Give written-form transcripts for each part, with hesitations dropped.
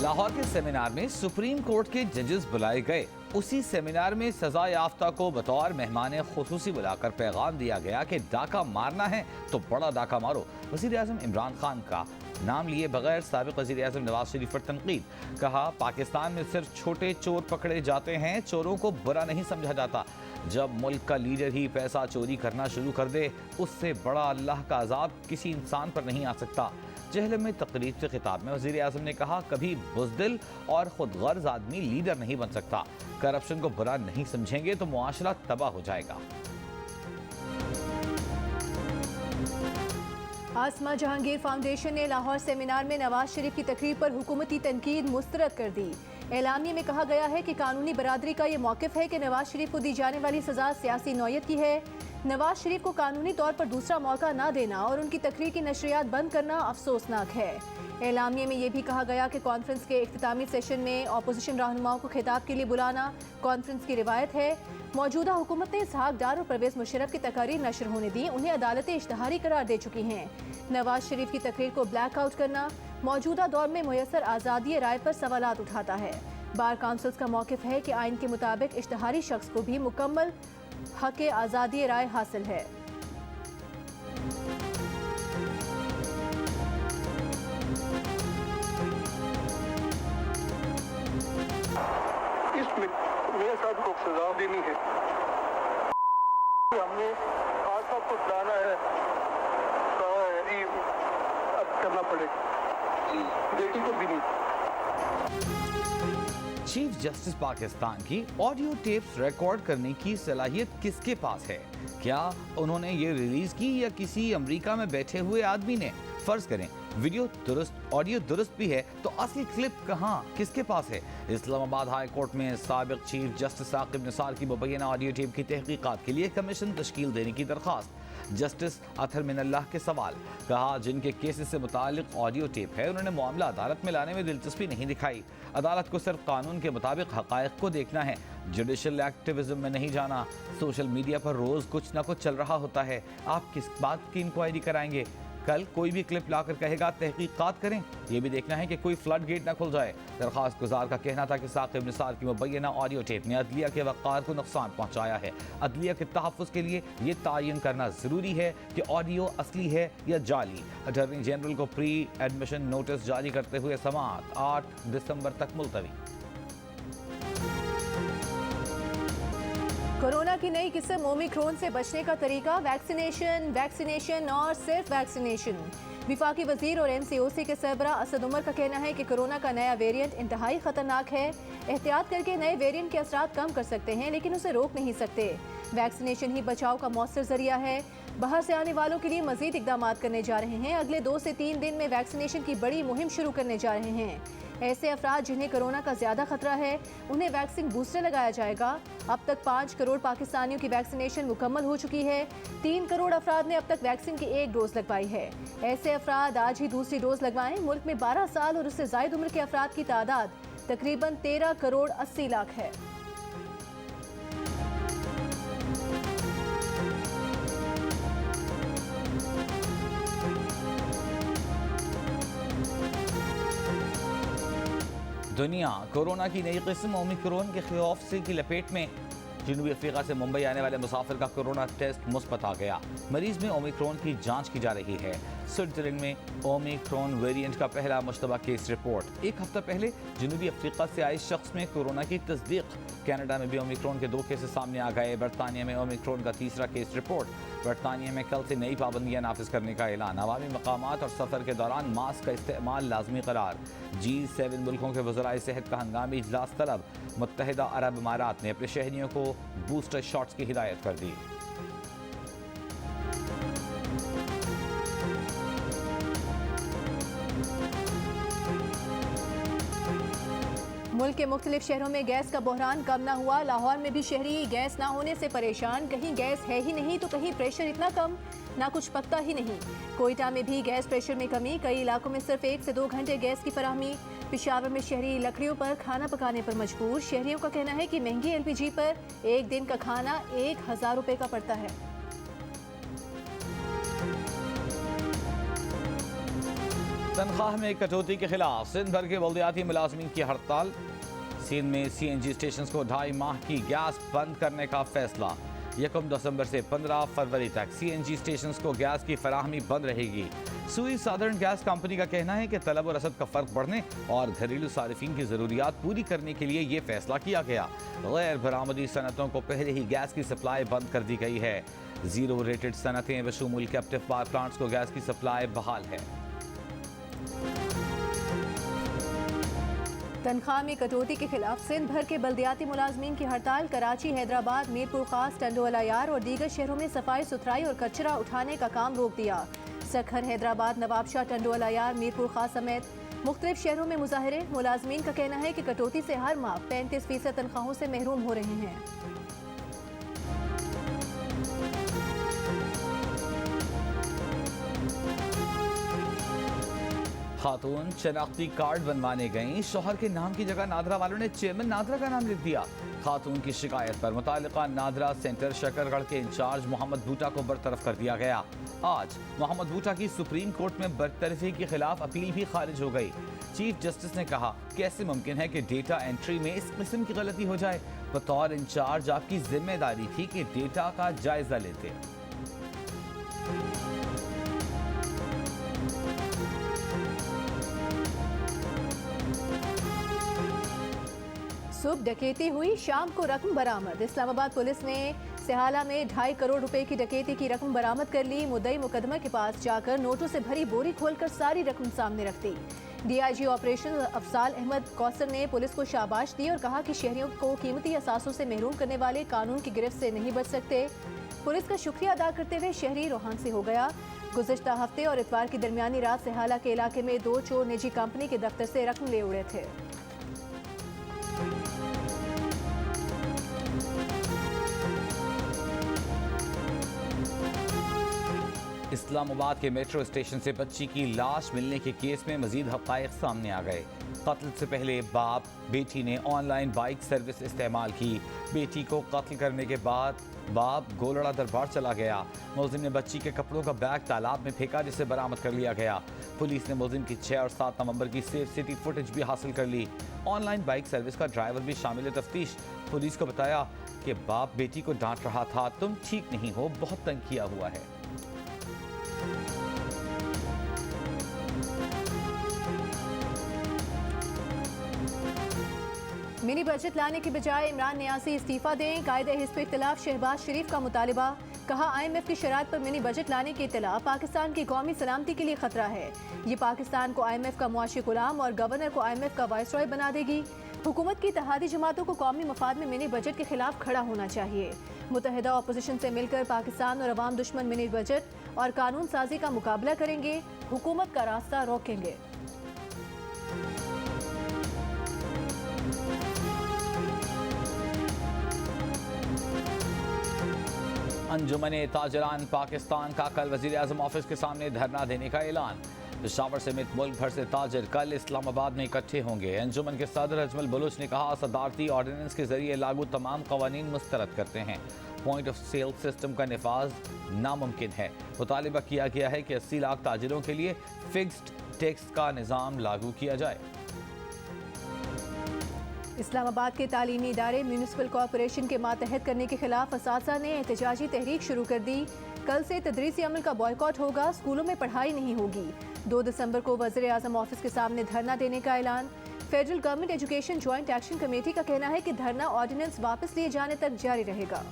लाहौर के सेमिनार में supreme court के जजेस बुलाए गए। उसी सेमिनार में सजा याफ्ता को बतौर मेहमान खुसूसी बुलाकर पैगाम दिया गया कि डाका मारना है तो बड़ा डाका मारो। वज़ीर आज़म इमरान खान का नाम लिए बगैर साबिक़ वज़ीर आज़म नवाज शरीफ पर तनकीद। कहा, पाकिस्तान में सिर्फ छोटे चोर पकड़े जाते हैं, चोरों को बुरा नहीं समझा जाता। जब मुल्क का लीडर ही पैसा चोरी करना शुरू कर दे, उससे बड़ा अल्लाह का अजाब किसी इंसान पर नहीं आ सकता। जहलम में तकरीब से खिताब में वज़ीर आज़म ने कहा, कभी बुज़दिल और खुदगर्ज आदमी लीडर नहीं बन सकता। करप्शन को बुरा नहीं समझेंगे तो मुआशरा तबाह हो जाएगा। आसमा जहांगीर फाउंडेशन ने लाहौर सेमिनार में नवाज शरीफ की तकरीर पर हुकूमती तनकीद मुस्तरद कर दी। एलामिया में कहा गया है कि कानूनी बरादरी का ये मौक़िफ़ है कि नवाज शरीफ को दी जाने वाली सज़ा सियासी नौयत की है। नवाज शरीफ को कानूनी तौर पर दूसरा मौका न देना और उनकी तकरीर की नशरियात बंद करना अफसोसनाक है। एलामिया में यह भी कहा गया कि कॉन्फ्रेंस के इख्तितामी सेशन में अपोजिशन रहनुमाओं को खिताब के लिए बुलाना कॉन्फ्रेंस की रिवायत है। मौजूदा हुकूमत ने इसहाक डार और परवेज़ मुशर्रफ की तकारीर नशर होने दी, उन्हें अदालतें इश्तहारी करार दे चुकी हैं। नवाज शरीफ की तकरीर को ब्लैक आउट करना मौजूदा दौर में मुयसर आज़ादी राय पर सवालात उठाता है। बार काउंसिल्स का मौक़िफ़ है कि आइन के मुताबिक इश्तहारी शख्स को भी मुकम्मल हक़ आज़ादी राय हासिल है। इसमें मेरे साथ को सजा देनी है। हमने आज साहब को बुलाना है, कहा है अब करना पड़ेगा, बेटी को भी नहीं। चीफ जस्टिस पाकिस्तान की ऑडियो टेप्स रिकॉर्ड करने की सलाहियत किसके पास है? क्या उन्होंने ये रिलीज की या किसी अमेरिका में बैठे हुए आदमी ने? फर्ज करें वीडियो दुरुस्त, ऑडियो दुरुस्त भी है, तो असली क्लिप कहाँ, किसके पास है? इस्लामाबाद हाई कोर्ट में साबिक चीफ जस्टिस साकिब निसार की मुबैना ऑडियो टेप की तहकीकात के लिए कमीशन तश्कील देने की दरख्वास्त। जस्टिस अतहर मिनल्लाह के सवाल। कहा, जिनके केसेस से मुतालिक ऑडियो टेप है उन्होंने मामला अदालत में लाने में दिलचस्पी नहीं दिखाई। अदालत को सिर्फ कानून के मुताबिक हक़ाइक़ को देखना है, जुडिशल एक्टिविज्म में नहीं जाना। सोशल मीडिया पर रोज़ कुछ ना कुछ चल रहा होता है, आप किस बात की इंक्वायरी कराएंगे? कल कोई भी क्लिप लाकर कहेगा तहकीकात करें, ये भी देखना है कि कोई फ्लड गेट ना खुल जाए। दरख्वास्त गुजार का कहना था कि साकिब निसार की मुबैना ऑडियो टेप ने अदलिया के वक़ार को नुकसान पहुँचाया है। अदलिया के तहफ़्फ़ुज़ के लिए ये तायन करना ज़रूरी है कि ऑडियो असली है या जाली। अटॉर्नी जनरल को प्री एडमिशन नोटिस जारी करते हुए समाअत 8 दिसंबर तक मुलतवी। कोरोना की नई किस्म ओमिक्रॉन से बचने का तरीका वैक्सीनेशन, वैक्सीनेशन और सिर्फ वैक्सीनेशन। विफाकी वजीर और NCOC के सरबरा असद उमर का कहना है कि कोरोना का नया वेरिएंट इंतहाई खतरनाक है। एहतियात करके नए वेरिएंट के असरात कम कर सकते हैं, लेकिन उसे रोक नहीं सकते। वैक्सीनेशन ही बचाव का मौसर जरिया है। बाहर से आने वालों के लिए मजीद इकदाम करने जा रहे हैं। अगले 2 से 3 दिन में वैक्सीनेशन की बड़ी मुहिम शुरू करने जा रहे हैं। ऐसे अफराद जिन्हें कोरोना का ज्यादा खतरा है उन्हें वैक्सीन बूस्टर लगाया जाएगा। अब तक 5 करोड़ पाकिस्तानियों की वैक्सीनेशन मुकम्मल हो चुकी है। 3 करोड़ अफराद ने अब तक वैक्सीन की 1 डोज लगवाई है। ऐसे अफराद आज ही दूसरी डोज लगवाएं। मुल्क में 12 साल और उससे जायद उम्र के अफराद की तादाद तकरीबन 13 करोड़ 80 लाख है। दुनिया कोरोना की नई किस्म ओमिक्रॉन के खौफ से की लपेट में। जनूबी अफ्रीका से मुंबई आने वाले मुसाफिर का कोरोना टेस्ट मुस्बत आ गया। मरीज में ओमिक्रॉन की जांच की जा रही है। स्विट्जरलैंड में ओमिक्रॉन वेरिएंट का पहला मुश्तबा केस रिपोर्ट। एक हफ्ता पहले जनूबी अफ्रीका से आए शख्स में कोरोना की तस्दीक। कनाडा में भी ओमिक्रॉन के 2 केसेस सामने आ गए। बरतानिया में ओमिक्रॉन का तीसरा केस रिपोर्ट। बरतानिया में कल से नई पाबंदियां नाफिज करने का ऐलान। अवामी मकामात और सफ़र के दौरान मास्क का इस्तेमाल लाजमी करार। G7 मुल्कों के वज़राए सेहत का हंगामी इजलास तलब। मुत्तहिदा अरब इमारात ने अपने शहरियों को बूस्टर शॉट्स की हिदायत कर दी। मुल्क के मुख्तलिफ शहरों में गैस का बहरान कम ना हुआ। लाहौर में भी शहरी गैस ना होने से परेशान। कहीं गैस है ही नहीं तो कहीं प्रेशर इतना कम ना कुछ पकता ही नहीं। कोयटा में भी गैस प्रेशर में कमी। कई इलाकों में सिर्फ 1 से 2 घंटे गैस की फराहमी। पेशावर में शहरी लकड़ियों पर खाना पकाने पर मजबूर। शहरियों का कहना है कि महंगी LPG पर एक दिन का खाना 1000 रुपये का पड़ता है। तनख्वाह में कटौती के खिलाफ सिंध भर के बल्दियाती मुलाजमीन की हड़ताल। सिंध में CNG स्टेशन को 2.5 माह की गैस बंद करने का फैसला। 1 दिसंबर से 15 फरवरी तक CNG स्टेशन को गैस की फराहमी बंद रहेगी। सुई साधारण गैस कंपनी का कहना है कि तलब और रसद का फर्क बढ़ने और घरेलू सारिफिन की जरूरियात पूरी करने के लिए ये फैसला किया गया। गैर बरामदी सनतों को पहले ही गैस की सप्लाई बंद कर दी गई है। जीरो रेटेड सनतें बशमूल कैप्टिव पावर प्लांट्स को गैस की सप्लाई बहाल है। तनख्वाह में कटौती के खिलाफ सिंध भर के बल्दियाती मुलाजमीन की हड़ताल। कराची, हैदराबाद, मीरपुर खास, टंडोअलायार और दीगर शहरों में सफाई सुथराई और कचरा उठाने का काम रोक दिया। सखर, हैदराबाद, नवाबशाह, टंडोअलायार, मीरपुर खास समेत मुख्तलिफ शहरों में मुजाहरे। मुलाजमीन का कहना है कि कटौती से हर माह 35% तनख्वाहों से महरूम हो रहे हैं। खातून शनाख्ती कार्ड बनवाने गईं, शौहर के नाम की जगह नादरा वालों ने चेयरमैन नादरा का नाम लिख दिया। खातून की शिकायत पर मुतालिका नादरा सेंटर शकरगढ़ के इंचार्ज मोहम्मद बूटा को बरतरफ कर दिया गया। आज मोहम्मद बूटा की सुप्रीम कोर्ट में बरतरफी के खिलाफ अपील भी खारिज हो गई। चीफ जस्टिस ने कहा, कैसे मुमकिन है कि डेटा एंट्री में इस किस्म की गलती हो जाए। बतौर इंचार्ज आपकी जिम्मेदारी थी कि डेटा का जायजा लेते। सुबह डकैती हुई, शाम को रकम बरामद। इस्लामाबाद पुलिस ने सिहाला में 2.5 करोड़ रुपए की डकैती की रकम बरामद कर ली। मुद्दई मुकदमा के पास जाकर नोटों से भरी बोरी खोलकर सारी रकम सामने रख दी। DIG ऑपरेशन अफसाल अहमद कौसर ने पुलिस को शाबाश दी और कहा कि शहरियों को कीमती असासों से महरूम करने वाले कानून की गिरफ्त से नहीं बच सकते। पुलिस का शुक्रिया अदा करते हुए शहरी रोहान से हो गया। गुज़िश्ता हफ्ते और इतवार की दरमियानी रात सिहाला के इलाके में 2 चोर निजी कंपनी के दफ्तर से रकम ले उड़े थे। इस्लामाबाद के मेट्रो स्टेशन से बच्ची की लाश मिलने के केस में मजीद हक़ाइक़ सामने आ गए। कत्ल से पहले बाप बेटी ने ऑनलाइन बाइक सर्विस इस्तेमाल की। बेटी को कत्ल करने के बाद बाप गोलड़ा दरबार चला गया। मुलजिम ने बच्ची के कपड़ों का बैग तालाब में फेंका, जिसे बरामद कर लिया गया। पुलिस ने मुलजिम की 6 और 7 नवंबर की सेफ सिटी फुटेज भी हासिल कर ली। ऑनलाइन बाइक सर्विस का ड्राइवर भी शामिल तफ्तीश। पुलिस को बताया कि बाप बेटी को डांट रहा था, तुम ठीक नहीं हो, बहुत तंग किया हुआ है। मिनी बजट लाने के बजाय इमरान नियाज़ी इस्तीफा दें। कायदे हिज़्ब इख्तिलाफ शहबाज शरीफ का मुतालिबा। कहा, IMF की शरात पर मिनी बजट लाने की इत्तला पाकिस्तान की कौमी सलामती के लिए खतरा है। ये पाकिस्तान को IMF का मुआशी गुलाम और गवर्नर को IMF का वाइसरॉय बना देगी। हुकूमत की इत्तेहादी जमातों को कौमी मफाद में मिनी बजट के खिलाफ खड़ा होना चाहिए। मुत्तहिदा अपोजिशन से मिलकर पाकिस्तान और अवाम दुश्मन मिनी बजट और कानून साजी का मुकाबला करेंगे, हुकूमत का रास्ता रोकेंगे। अंजुमन ताजरान पाकिस्तान का कल वज़ीर आज़म ऑफिस के सामने धरना देने का ऐलान। पेशावर समेत मुल्क भर से ताजर कल इस्लामाबाद में इकट्ठे होंगे। अंजुमन के सदर अजमल बलूच ने कहा, सदारती ऑर्डिनेंस के जरिए लागू तमाम कवानीन मुस्तरद करते हैं। पॉइंट ऑफ सेल सिस्टम का नफाज नामुमकिन है। मुतालिबा किया गया है कि 80 लाख ताजिरों के लिए फिक्स्ड टैक्स का निज़ाम लागू किया जाए। इस्लामाबाद के तालीमी इदारे म्यूनिसिपल कॉरपोरेशन के मातहत करने के खिलाफ असातिज़ा ने एहतजाजी तहरीक शुरू कर दी। कल से तदरीसी अमल का बॉयकॉट होगा, स्कूलों में पढ़ाई नहीं होगी। 2 दिसंबर को वज़ीर आज़म ऑफिस के सामने धरना देने का ऐलान। Federal government education joint action committee का कहना है कि धरना ऑर्डिनेंस वापस लिए जाने तक जारी रहेगा।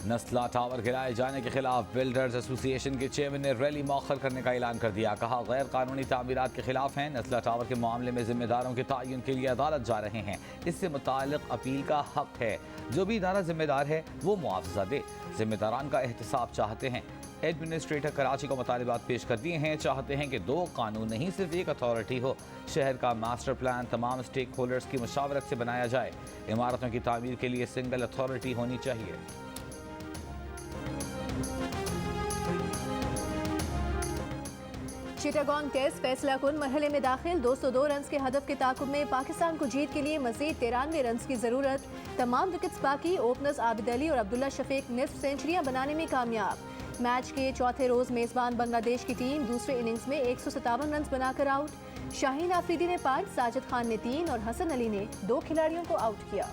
नस्ला टावर गिराए जाने के खिलाफ बिल्डर्स एसोसिएशन के चेयरमैन ने रैली मौखर करने का ऐलान कर दिया। कहा, गैर कानूनी तामीरात के खिलाफ हैं। नस्ला टावर के मामले में जिम्मेदारों के तयन के लिए अदालत जा रहे हैं। इससे मुताल्लिक अपील का हक है। जो भी इदारा जिम्मेदार है वो मुआवजा दे। जिम्मेदारान का एहतसाब चाहते हैं। एडमिनिस्ट्रेटर कराची को मुतालिबात पेश कर दिए हैं। चाहते हैं कि 2 कानून नहीं, सिर्फ एक अथॉरिटी हो। शहर का मास्टर प्लान तमाम स्टेक होल्डर्स की मुशावरत से बनाया जाए। इमारतों की तामीर के लिए सिंगल अथॉरिटी होनी चाहिए। चिटागोंग टेस्ट फैसला कुन मरहले में दाखिल 202 रन के हदफ के ताकुब में पाकिस्तान को जीत के लिए मजीद 93 रन की जरूरत। तमाम विकेट्स बाकी। ओपनर्स आबिद अली और अब्दुल्ला शफीक निस्फ सेंचुरियां बनाने में कामयाब। मैच के चौथे रोज मेजबान बांग्लादेश की टीम दूसरे इनिंग्स में 157 रन बनाकर आउट। शाहीन आफरीदी ने 5, साजिद खान ने 3 और हसन अली ने 2 खिलाड़ियों को आउट किया।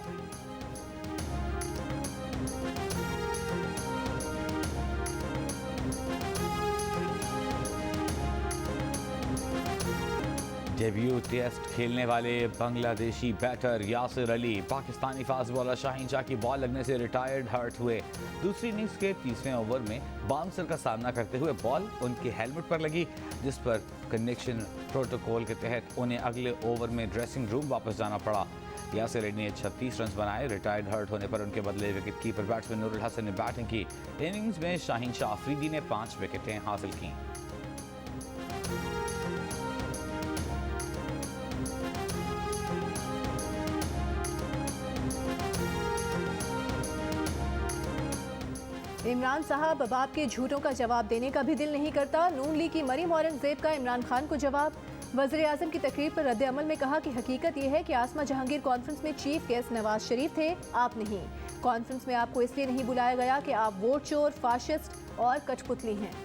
डेब्यू टेस्ट खेलने वाले Bangladeshi batter Yasir Ali Pakistani fast bowler Shaheen Shah की बॉल लगने से रिटायर्ड हर्ट हुए। दूसरी इनिंग्स के 30वें ओवर में बाउंसर का सामना करते हुए बॉल उनके हेलमेट पर लगी, जिस पर कनेक्शन प्रोटोकॉल के तहत उन्हें अगले ओवर में ड्रेसिंग रूम वापस जाना पड़ा। यासिर अली ने 36 रन बनाए। रिटायर्ड हर्ट होने पर उनके बदले wicket keeper batsman Nurul Hasan ने बैटिंग की। इनिंग्स में शाहीन शाह आफरीदी ने 5 विकेटें हासिल की। इमरान साहब अब आपके झूठों का जवाब देने का भी दिल नहीं करता। नून लीग की मरीम औरंगजेब का इमरान खान को जवाब। वज़ीर आज़म की तकरीर पर रद्द अमल में कहा कि हकीकत यह है कि आसमा जहांगीर कॉन्फ्रेंस में चीफ गेस्ट नवाज शरीफ थे, आप नहीं। कॉन्फ्रेंस में आपको इसलिए नहीं बुलाया गया कि आप वोट चोर, फाशिस्ट और कठपुतली हैं।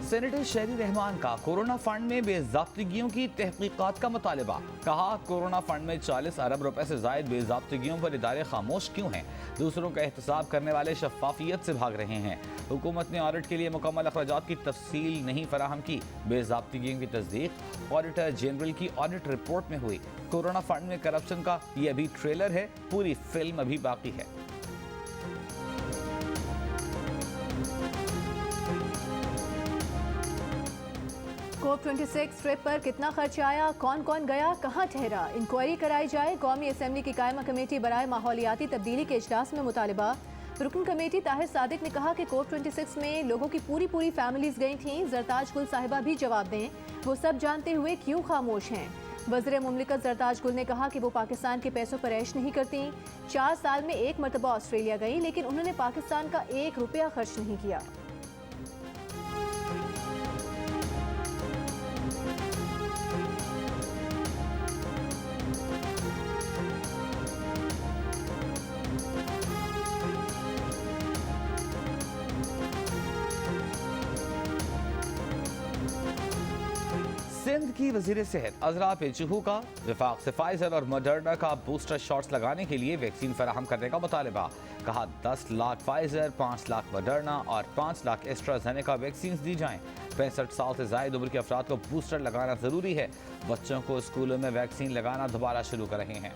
सेनेटर शहरी रहमान का कोरोना फंड में बेज़ाब्तिगियों की तहकीकात का मुतालबा। कहा, कोरोना फंड में 40 अरब रुपए से जायद बेज़ाब्तिगियों पर इदारे खामोश क्यों हैं? दूसरों का एहतसाब करने वाले शफाफियत से भाग रहे हैं। हुकूमत ने ऑडिट के लिए मुकम्मल अखराजात की तफसील नहीं फराहम की। बेज़ाब्तिगियों की तस्दीक ऑडिटर जनरल की ऑडिट रिपोर्ट में हुई। कोरोना फंड में करप्शन का ये अभी ट्रेलर है, पूरी फिल्म अभी बाकी है। COP26 ट्रिप पर कितना खर्च आया, कौन कौन गया, कहां ठहरा, इंक्वायरी कराई जाए। कौमी असम्बली की कायमा कमेटी बराए माहौलियाती तब्दीली के इजलास में मुतालबा। रुकन कमेटी ताहिर सादिक ने कहा कि COP26 में लोगों की पूरी फैमिलीज गई थीं। जरताज गुल साहिबा भी जवाब दें, वो सब जानते हुए क्यों खामोश हैं। वज़ीर मुमलिकत जरताज गुल ने कहा कि वो पाकिस्तान के पैसों पर ऐश नहीं करती। 4 साल में 1 मरतबा ऑस्ट्रेलिया गई, लेकिन उन्होंने पाकिस्तान का 1 रुपया खर्च नहीं किया। सिंध की वजीर सेहत अजरा पेचहू का विफाक से फाइजर और मॉडर्ना का बूस्टर शॉट्स लगाने के लिए वैक्सीन फराहम करने का मुतालबा। कहा, 10 लाख फाइजर, 5 लाख मॉडर्ना और 5 लाख एस्ट्राजेनेका वैक्सीन दी जाएं। 65 साल से ज़ायद उम्र के अफराद को बूस्टर लगाना जरूरी है। बच्चों को स्कूलों में वैक्सीन लगाना दोबारा शुरू कर रहे हैं।